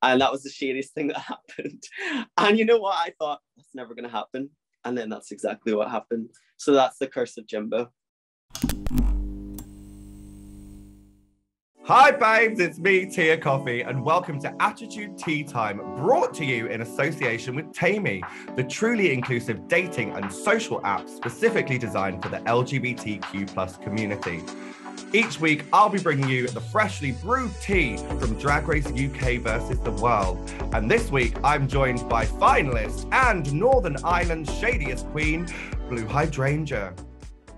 And that was the shadiest thing that happened. And you know what? I thought, that's never going to happen. And then that's exactly what happened. So that's the curse of Jimbo. Hi babes, it's me, Tia Kofi, and welcome to Attitude Tea Time, brought to you in association with Taimi, the truly inclusive dating and social app specifically designed for the LGBTQ+ community. Each week, I'll be bringing you the freshly brewed tea from Drag Race UK versus the world. And this week, I'm joined by finalist and Northern Ireland's shadiest queen, Blu Hydrangea.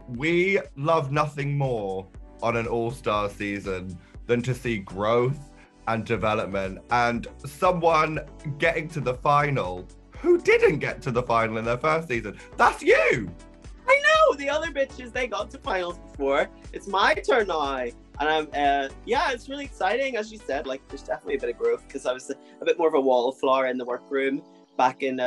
We love nothing more on an all-star season than to see growth and development and someone getting to the final who didn't get to the final in their first season. That's you! I know! The other bitches, they got to finals before. It's my turn now. And yeah, it's really exciting. As you said, like, there's definitely a bit of growth because I was a bit more of a wallflower in the workroom back in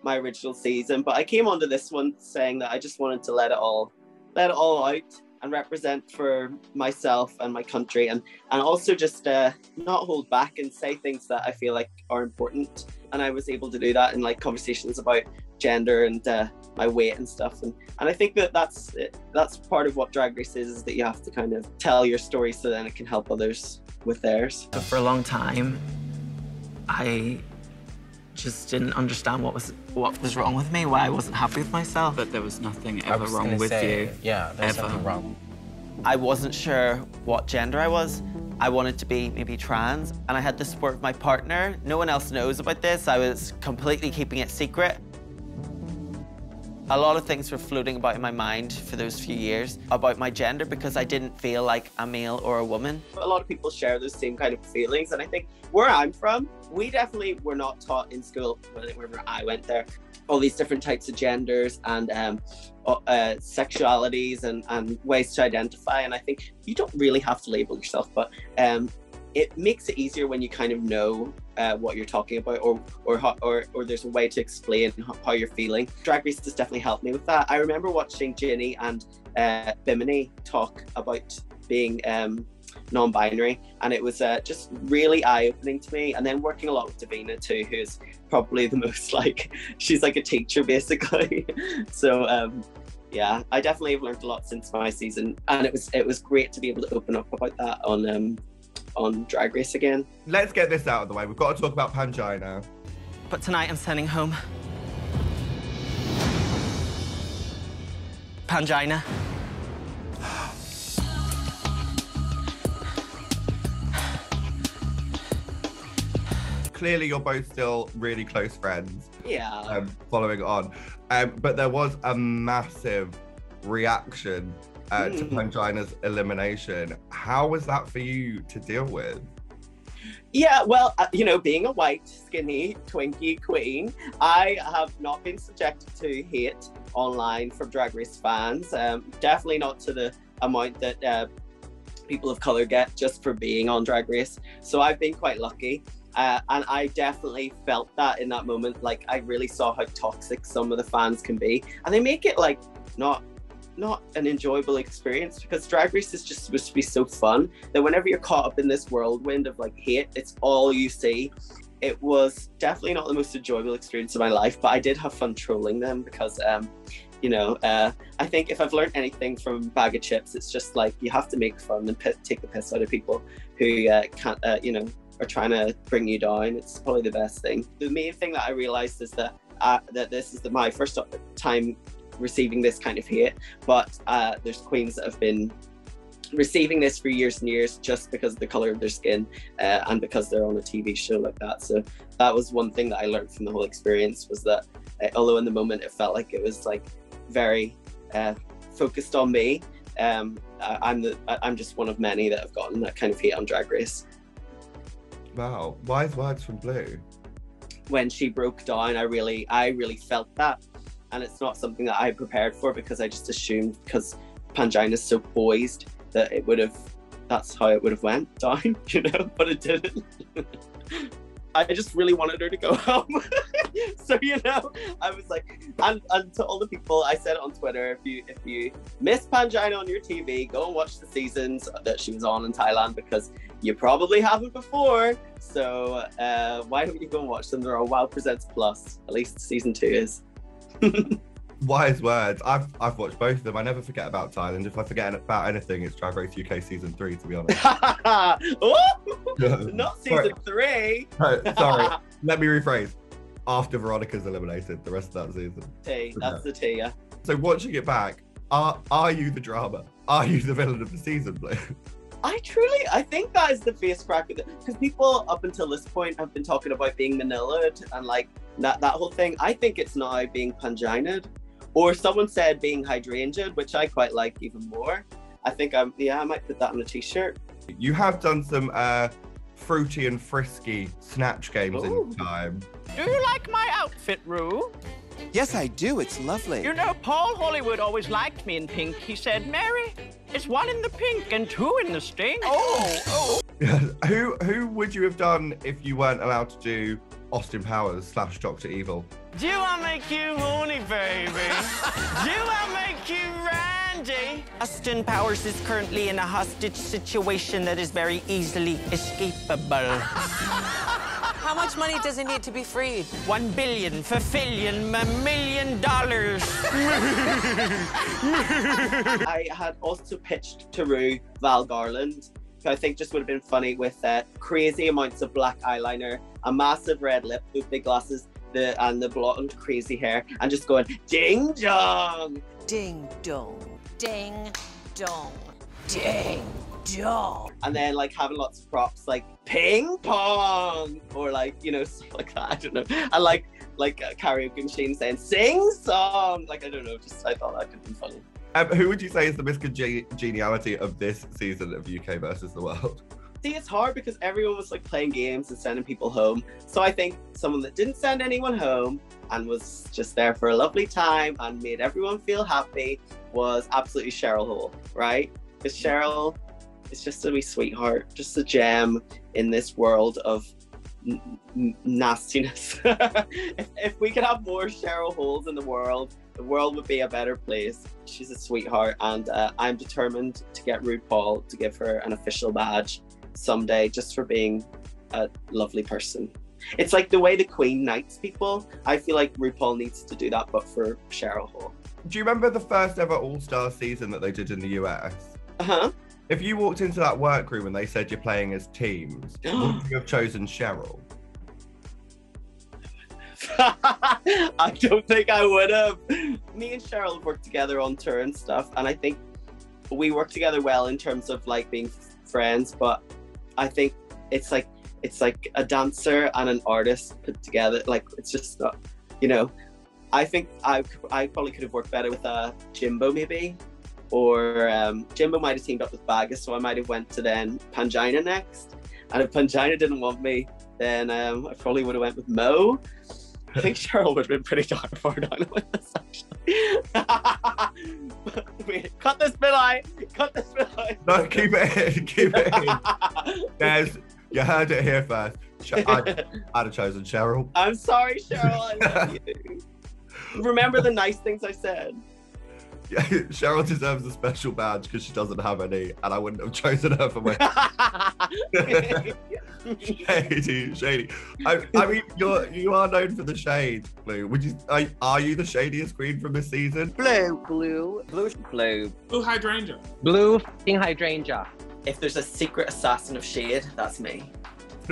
my original season. But I came onto this one saying that I just wanted to let it all out and represent for myself and my country, and also just not hold back and say things that I feel like are important. And I was able to do that in like conversations about gender and my weight and stuff. And I think that's part of what Drag Race is that you have to kind of tell your story so then it can help others with theirs. But for a long time, I just didn't understand what was wrong with me, why I wasn't happy with myself. But there was nothing ever wrong with you. Yeah, there's nothing wrong. I wasn't sure what gender I was. I wanted to be maybe trans, and I had the support of my partner. No one else knows about this. I was completely keeping it secret. A lot of things were floating about in my mind for those few years about my gender because I didn't feel like a male or a woman. A lot of people share those same kind of feelings, and I think where I'm from, we definitely were not taught in school, wherever I went there, all these different types of genders and sexualities and ways to identify. And I think you don't really have to label yourself, but it makes it easier when you kind of know what you're talking about, or there's a way to explain how you're feeling. Drag Race has definitely helped me with that. I remember watching Ginny and Bimini talk about being non-binary, and it was just really eye-opening to me. And then working a lot with Davina too, who's probably the most like, she's like a teacher basically. So yeah, I definitely have learned a lot since my season, and it was great to be able to open up about that on Drag Race again. Let's get this out of the way. We've got to talk about Pangina. But tonight I'm sending home Pangina. Clearly you're both still really close friends. Yeah. Following on. But there was a massive reaction to Pangina's elimination. How was that for you to deal with? Yeah, well, you know, being a white, skinny, twinkie queen, I have not been subjected to hate online from Drag Race fans. Definitely not to the amount that people of colour get just for being on Drag Race. So I've been quite lucky. And I definitely felt that in that moment. Like, I really saw how toxic some of the fans can be. And they make it like not an enjoyable experience, because Drag Race is just supposed to be so fun that whenever you're caught up in this whirlwind of like hate, it's all you see. It was definitely not the most enjoyable experience of my life, but I did have fun trolling them because you know, I think if I've learned anything from Bag of Chips, it's just like you have to make fun and take the piss out of people who can't, you know, are trying to bring you down. It's probably the best thing. The main thing that I realized is that this is my first time receiving this kind of hate, but there's queens that have been receiving this for years and years just because of the color of their skin and because they're on a TV show like that. So that was one thing that I learned from the whole experience, was that although in the moment it felt like it was like very focused on me, I'm just one of many that have gotten that kind of hate on Drag Race. Wow, wise words from Blu. When she broke down, I really felt that. And it's not something that I prepared for, because I just assumed, because Pangina is so poised, that that's how it would have went down, you know, but it didn't. I just really wanted her to go home. So, you know, I was like, And to all the people, I said it on Twitter, if you miss Pangina on your TV, go and watch the seasons that she was on in Thailand, because you probably haven't before. So why don't you go and watch them? They're on Wow Presents Plus. At least season 2 is. Wise words. I've watched both of them. I never forget about Thailand. If I forget about anything, it's Drag Race UK season 3, to be honest. Not season 3. Sorry. Let me rephrase. After Veronica's eliminated, the rest of that season. That's the Tia. So watching it back, are you the drama? Are you the villain of the season, Blu? I think that is the face crack of it, because people up until this point have been talking about being Manila'd and like that whole thing. I think it's now being Pangina'd, or someone said being Hydrangea'd, which I quite like even more. I think I might put that on a t-shirt. You have done some fruity and frisky Snatch Games in time. Do you like my outfit, Rue? Yes, I do. It's lovely. You know, Paul Hollywood always liked me in pink. He said, Mary, it's 1 in the pink and 2 in the sting. Oh. Who would you have done if you weren't allowed to do Austin Powers / Dr. Evil? Do I make you horny, baby? Do I make you randy? Austin Powers is currently in a hostage situation that is very easily escapable. How much money does he need to be freed? $1 billion, $1 million. I had also pitched to Rue Val Garland, who I think just would have been funny with crazy amounts of black eyeliner, a massive red lip, those big glasses, and the blonde crazy hair, and just going ding dong, ding dong, ding dong, ding dong, and then like having lots of props like ping pong, or like, you know, stuff like that. I don't know. I like a karaoke machine saying sing song. Like, I don't know. Just I thought that could be funny. Who would you say is the Miss Congeniality of this season of UK versus the world? See, it's hard because everyone was like playing games and sending people home. So I think someone that didn't send anyone home and was just there for a lovely time and made everyone feel happy was absolutely Cheryl Hole, right? Because Cheryl is just a wee sweetheart, just a gem in this world of nastiness. if we could have more Cheryl Holes in the world would be a better place. She's a sweetheart, and I'm determined to get RuPaul to give her an official badge someday, just for being a lovely person. It's like the way the Queen knights people. I feel like RuPaul needs to do that, but for Cheryl Hole. Do you remember the first ever All-Star season that they did in the US? Uh-huh. If you walked into that workroom and they said you're playing as teams, would you have chosen Cheryl? I don't think I would have. Me and Cheryl have worked together on tour and stuff, and I think we work together well in terms of like being friends, but I think it's like a dancer and an artist put together. Like, it's just not, you know. I think I probably could have worked better with Jimbo maybe, or Jimbo might have teamed up with Bagus, so I might have went to then Pangina next. And if Pangina didn't want me, then I probably would have went with Mo. I think Cheryl would have been pretty far down with this, actually. Wait, cut this bit out. Cut this bit out. No, keep it in. Keep it in. Guys, you heard it here first. I'd have chosen Cheryl. I'm sorry, Cheryl. I love you. Remember the nice things I said. Yeah, Cheryl deserves a special badge because she doesn't have any, and I wouldn't have chosen her for my. Shady. I mean, you are known for the shade, Blu. Are you the shadiest queen from this season? Blu Hydrangea. Blu Hydrangea. If there's a secret assassin of shade, that's me.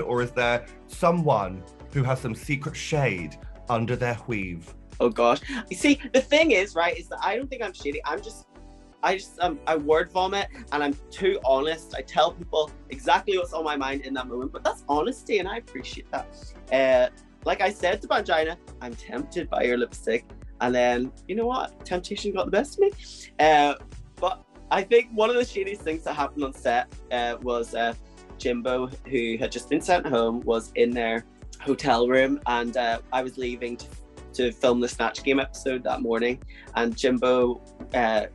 Or is there someone who has some secret shade under their weave? Oh gosh. You see, the thing is, right, is that I don't think I'm shady. I word vomit, and I'm too honest. I tell people exactly what's on my mind in that moment, but that's honesty, and I appreciate that. Like I said to Pangina, I'm tempted by your lipstick, and then, you know what? Temptation got the best of me. But I think one of the shadiest things that happened on set was Jimbo, who had just been sent home, was in their hotel room, and I was leaving to film the Snatch Game episode that morning, and Jimbo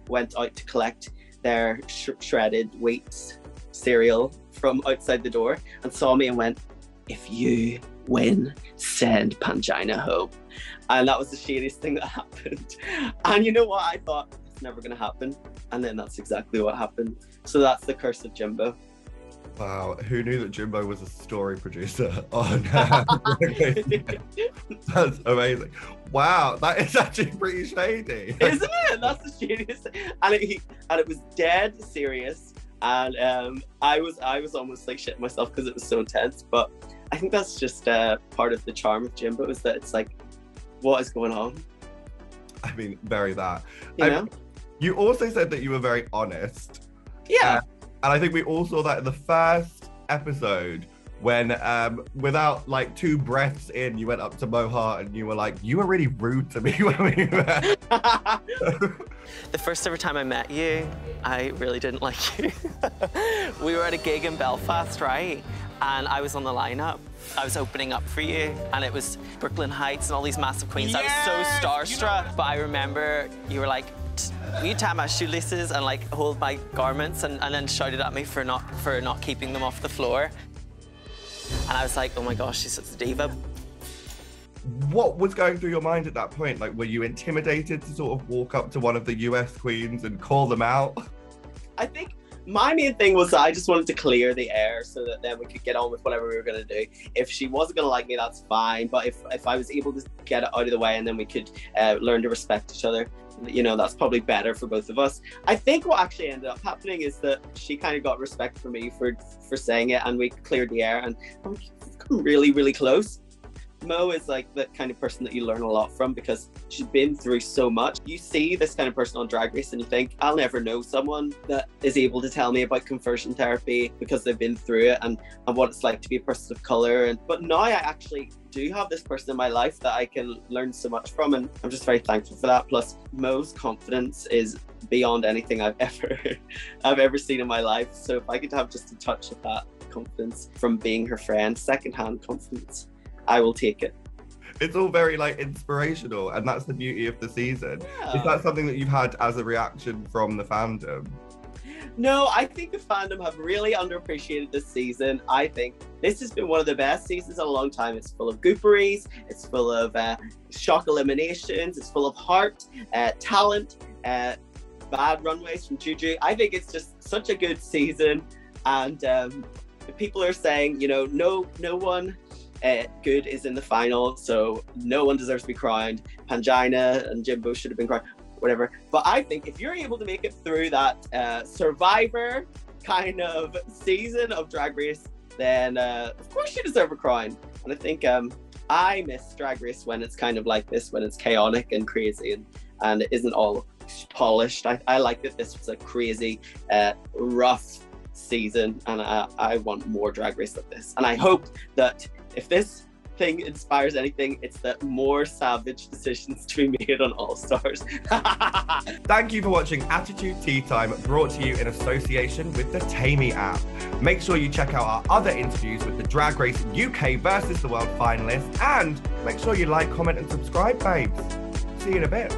went out to collect their shredded wheat cereal from outside the door and saw me and went, if you win, send Pangina home. And that was the shadiest thing that happened. And you know what? I thought it's never going to happen. And then that's exactly what happened. So that's the curse of Jimbo. Wow, who knew that Jimbo was a story producer on That's amazing. Wow, that is actually pretty shady. Isn't it? That's the shadiest. And it was dead serious. And I was almost like shitting myself because it was so intense. But I think that's just part of the charm of Jimbo, is that it's like, what is going on? I mean, very that. You know? You also said that you were very honest. Yeah. And I think we all saw that in the first episode when, without like 2 breaths in, you went up to Moha and you were like, you were really rude to me when we met. The first ever time I met you, I really didn't like you. We were at a gig in Belfast, right? And I was on the lineup. I was opening up for you, and it was Brooklyn Heights and all these massive queens. Yes! I was so starstruck. But I remember you were like, will you tie my shoelaces and like hold my garments, and then shouted at me for not keeping them off the floor. And I was like, oh my gosh, she's such a diva. What was going through your mind at that point? Like, were you intimidated to sort of walk up to one of the US queens and call them out? I think my main thing was that I just wanted to clear the air so that then we could get on with whatever we were going to do. If she wasn't going to like me, that's fine. But if I was able to get it out of the way and then we could learn to respect each other, you know, that's probably better for both of us. I think what actually ended up happening is that she kind of got respect for me for saying it, and we cleared the air, and we've come really, really close. Mo is like the kind of person that you learn a lot from because she's been through so much. You see this kind of person on Drag Race and you think, I'll never know someone that is able to tell me about conversion therapy because they've been through it and what it's like to be a person of color. But now I actually do have this person in my life that I can learn so much from, and I'm just very thankful for that. Plus, Mo's confidence is beyond anything I've ever seen in my life. So if I could have just a touch of that confidence from being her friend, secondhand confidence, I will take it. It's all very like inspirational, and that's the beauty of the season. Yeah. Is that something that you've had as a reaction from the fandom? No, I think the fandom have really underappreciated this season. I think this has been one of the best seasons in a long time. It's full of gooperies, it's full of shock eliminations, it's full of heart, talent, bad runways from Juju. I think it's just such a good season, and people are saying, you know, no one good is in the final, so no one deserves to be crowned. Pangina and Jimbo should have been crowned, whatever. But I think if you're able to make it through that Survivor kind of season of Drag Race, then of course you deserve a crown. And I think I miss Drag Race when it's kind of like this, when it's chaotic and crazy and it isn't all polished. I like that this was a crazy, rough season, and I want more Drag Race like this. And I hope that if this thing inspires anything, it's that more savage decisions to be made on All Stars. Thank you for watching Attitude Tea Time, brought to you in association with the Taimi app. Make sure you check out our other interviews with the Drag Race UK versus the World finalists, and make sure you like, comment and subscribe, babes. See you in a bit.